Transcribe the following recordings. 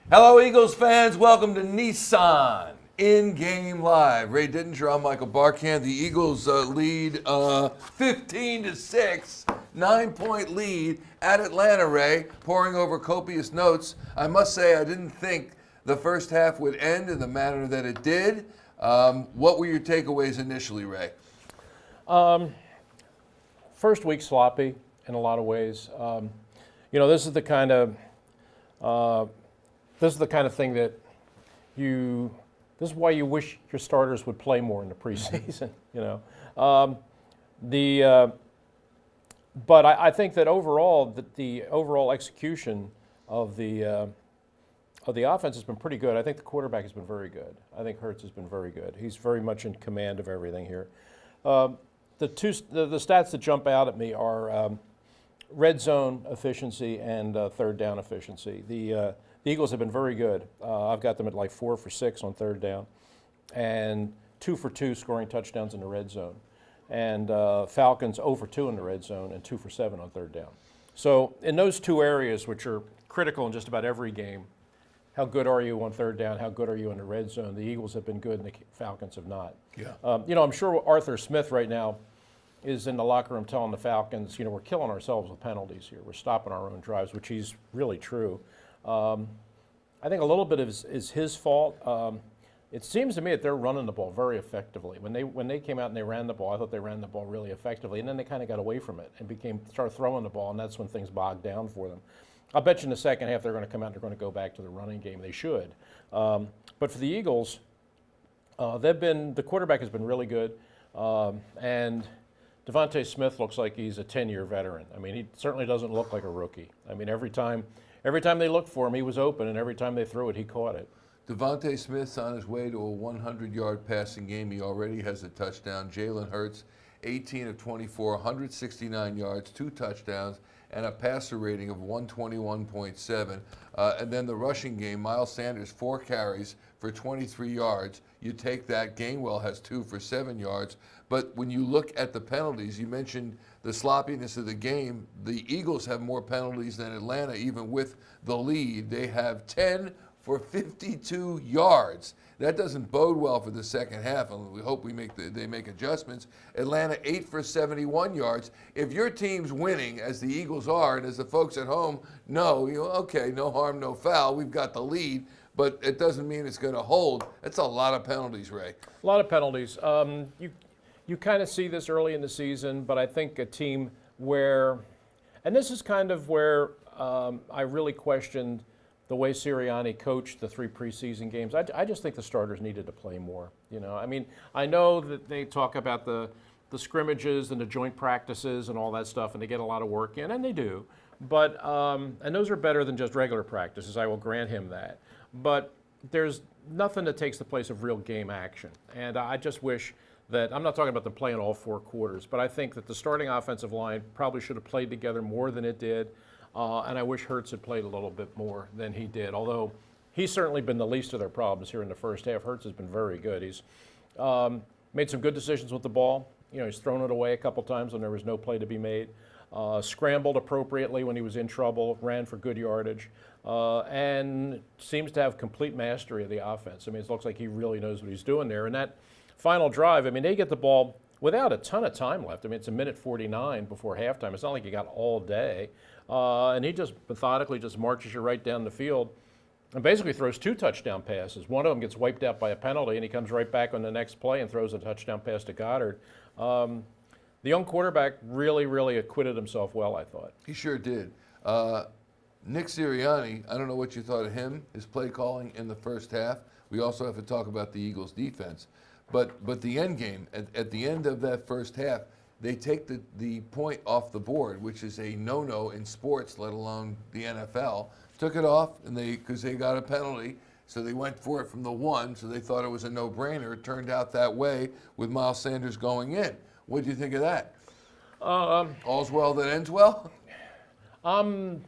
Hello, Eagles fans. Welcome to Nissan In-Game Live. Ray Didinger, I'm Michael Barkann. The Eagles lead 15-6, 9-point lead at Atlanta, Ray, pouring over copious notes. I must say I didn't think the first half would end in the manner that it did. What were your takeaways initially, Ray? First week sloppy in a lot of ways. This is the kind of thing that this is why you wish your starters would play more in the preseason. But I think that overall, the overall execution of the offense has been pretty good. I think the quarterback has been very good. I think Hurts has been very good. He's very much in command of everything here. The stats that jump out at me are red zone efficiency and third down efficiency. The Eagles have been very good. I've got them at like 4 for 6 on third down, and 2 for 2 scoring touchdowns in the red zone. And Falcons 0 for 2 in the red zone and 2 for 7 on third down. So in those two areas, which are critical in just about every game, how good are you on third down? How good are you in the red zone? The Eagles have been good, and the Falcons have not. Yeah. I'm sure Arthur Smith right now is in the locker room telling the Falcons, we're killing ourselves with penalties here. We're stopping our own drives, which he's really true. I think a little bit is his fault. It seems to me that they're running the ball very effectively. When they came out and they ran the ball, I thought they ran the ball really effectively, and then they kind of got away from it and started throwing the ball, and that's when things bogged down for them. I'll bet you in the second half they're going to come out and they're going to go back to the running game. They should. But for the Eagles, the quarterback has been really good, and Devontae Smith looks like he's a 10-year veteran. I mean, he certainly doesn't look like a rookie. I mean, every time they looked for him, he was open, and every time they threw it, he caught it. Devontae Smith's on his way to a 100-yard passing game. He already has a touchdown. Jalen Hurts, 18 of 24, 169 yards, 2 touchdowns, and a passer rating of 121.7. And then the rushing game, Miles Sanders, 4 carries for 23 yards. You take that. Gainwell has 2 for 7 yards. But when you look at the penalties, you mentioned the sloppiness of the game. The Eagles have more penalties than Atlanta, even with the lead. They have 10 for 52 yards. That doesn't bode well for the second half, and we hope they make adjustments. Atlanta 8 for 71 yards. If your team's winning, as the Eagles are, and as the folks at home know, okay, no harm, no foul. We've got the lead, but it doesn't mean it's going to hold. That's a lot of penalties, Ray. A lot of penalties. You kind of see this early in the season, but I think a team where, and this is kind of where I really questioned the way Sirianni coached the 3 preseason games. I just think the starters needed to play more. I mean, I know that they talk about the scrimmages and the joint practices and all that stuff, and they get a lot of work in, and they do. But and those are better than just regular practices. I will grant him that. But there's nothing that takes the place of real game action. And I just wish that, I'm not talking about them playing all 4 quarters, but I think that the starting offensive line probably should have played together more than it did. And I wish Hurts had played a little bit more than he did, although he's certainly been the least of their problems here in the first half. Hurts has been very good. He's made some good decisions with the ball. He's thrown it away a couple times when there was no play to be made. Scrambled appropriately when he was in trouble, ran for good yardage, and seems to have complete mastery of the offense. I mean, it looks like he really knows what he's doing there. And that final drive, I mean, they get the ball without a ton of time left. I mean, it's 1:49 before halftime. It's not like you got all day. And he just methodically just marches you right down the field and basically throws 2 touchdown passes. One of them gets wiped out by a penalty, and he comes right back on the next play and throws a touchdown pass to Goddard. The young quarterback really, really acquitted himself well, I thought. He sure did. Nick Sirianni, I don't know what you thought of him, his play calling in the first half. We also have to talk about the Eagles' defense. But the end game, at the end of that first half, they take the point off the board, which is a no-no in sports, let alone the NFL. Took it off, and because they got a penalty, so they went for it from the 1, so they thought it was a no-brainer. It turned out that way with Miles Sanders going in. What do you think of that? All's well that ends well? I'm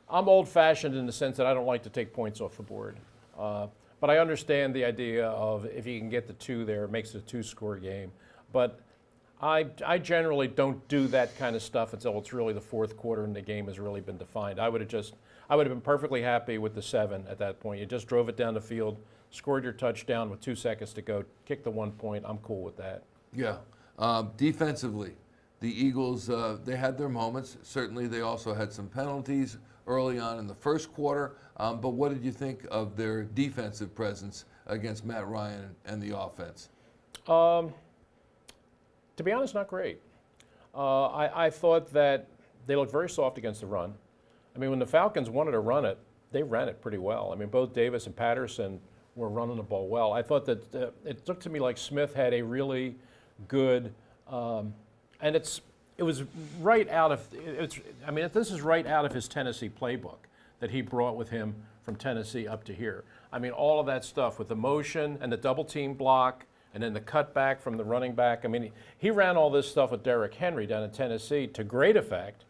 old-fashioned in the sense that I don't like to take points off the board. But I understand the idea of if you can get the 2 there, it makes it a 2-score game. But I generally don't do that kind of stuff until it's really the fourth quarter and the game has really been defined. I would have been perfectly happy with the 7 at that point. You just drove it down the field, scored your touchdown with 2 seconds to go, kicked the 1 point. I'm cool with that. Yeah. Defensively, the Eagles, they had their moments. Certainly, they also had some penalties early on in the first quarter. But what did you think of their defensive presence against Matt Ryan and the offense? To be honest, not great. I thought that they looked very soft against the run. I mean, when the Falcons wanted to run it, they ran it pretty well. I mean, both Davis and Patterson were running the ball well. I thought that it looked to me like Smith had a really good, and it was right out of, I mean, this is right out of his Tennessee playbook that he brought with him from Tennessee up to here. I mean, all of that stuff with the motion and the double team block, and then the cutback from the running back. I mean, he ran all this stuff with Derrick Henry down in Tennessee to great effect.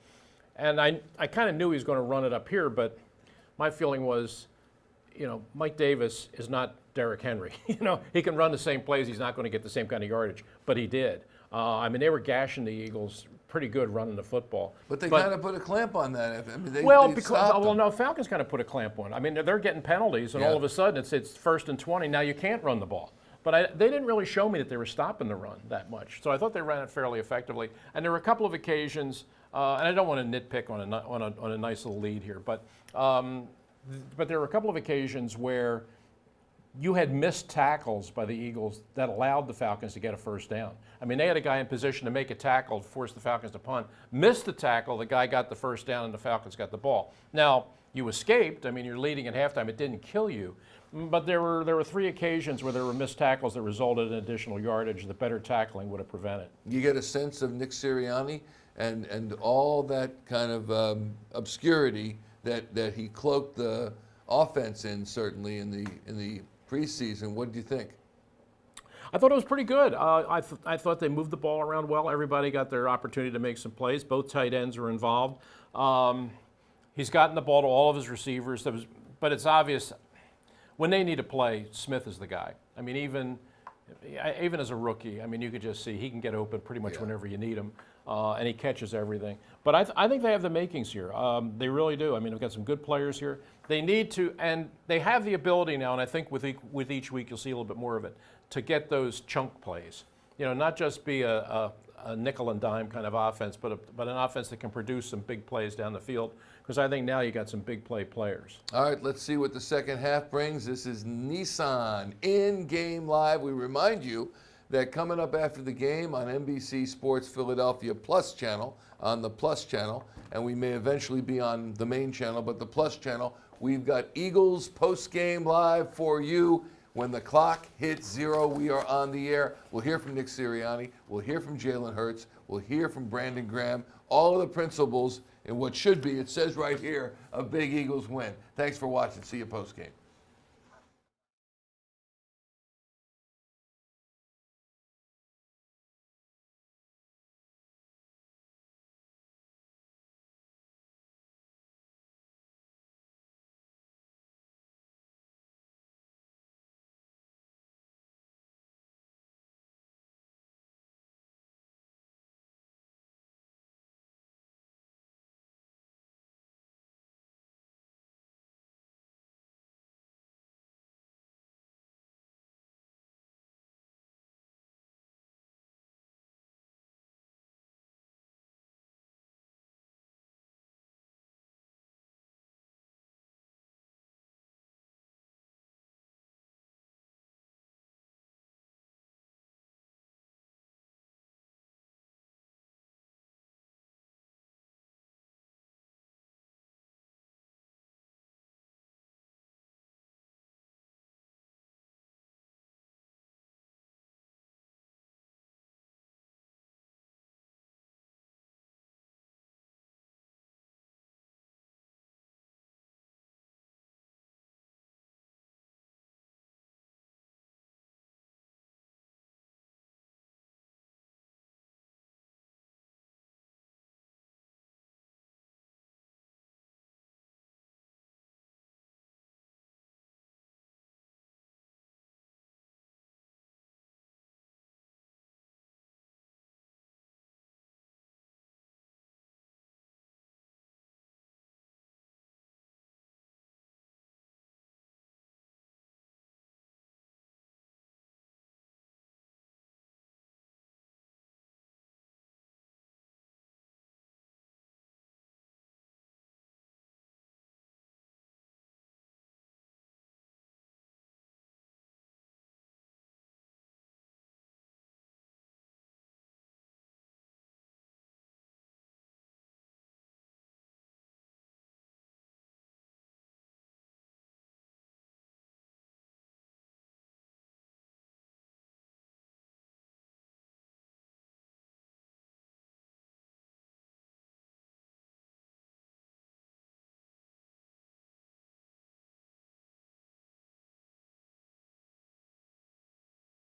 And I kind of knew he was going to run it up here, but my feeling was, Mike Davis is not Derrick Henry. He can run the same plays. He's not going to get the same kind of yardage, but he did. I mean, they were gashing the Eagles pretty good running the football. But they kind of put a clamp on that. I mean, they no, Falcons kind of put a clamp on it. I mean, they're getting penalties, and all of a sudden it's 1st and 20. Now you can't run the ball. But they didn't really show me that they were stopping the run that much. So I thought they ran it fairly effectively. And there were a couple of occasions, and I don't want to nitpick on a nice little lead here, but there were a couple of occasions where you had missed tackles by the Eagles that allowed the Falcons to get a first down. I mean, they had a guy in position to make a tackle, force the Falcons to punt, missed the tackle, the guy got the first down, and the Falcons got the ball. Now, you escaped. I mean, you're leading at halftime. It didn't kill you. But there were 3 occasions where there were missed tackles that resulted in additional yardage that better tackling would have prevented. You get a sense of Nick Sirianni and all that kind of obscurity that he cloaked the offense in, certainly in the preseason. What did you think? I thought it was pretty good. I thought they moved the ball around well. Everybody got their opportunity to make some plays. Both tight ends were involved. He's gotten the ball to all of his receivers. But it's obvious when they need to play, Smith is the guy. I mean, even as a rookie, I mean, you could just see he can get open pretty much whenever you need him, and he catches everything. But I think they have the makings here. They really do. I mean, they've got some good players here. They need to, and they have the ability now, and I think with each week you'll see a little bit more of it, to get those chunk plays. Not just be a nickel and dime kind of offense, but an offense that can produce some big plays down the field. Because I think now you got some big play players. All right, let's see what the second half brings. This is Nissan in-game live. We remind you that coming up after the game on NBC Sports Philadelphia Plus channel, on the Plus channel, and we may eventually be on the main channel, but the Plus channel, we've got Eagles post-game live for you. When the clock hits 0, we are on the air. We'll hear from Nick Sirianni. We'll hear from Jalen Hurts. We'll hear from Brandon Graham. All of the principals in what should be, it says right here, a big Eagles win. Thanks for watching. See you post-game.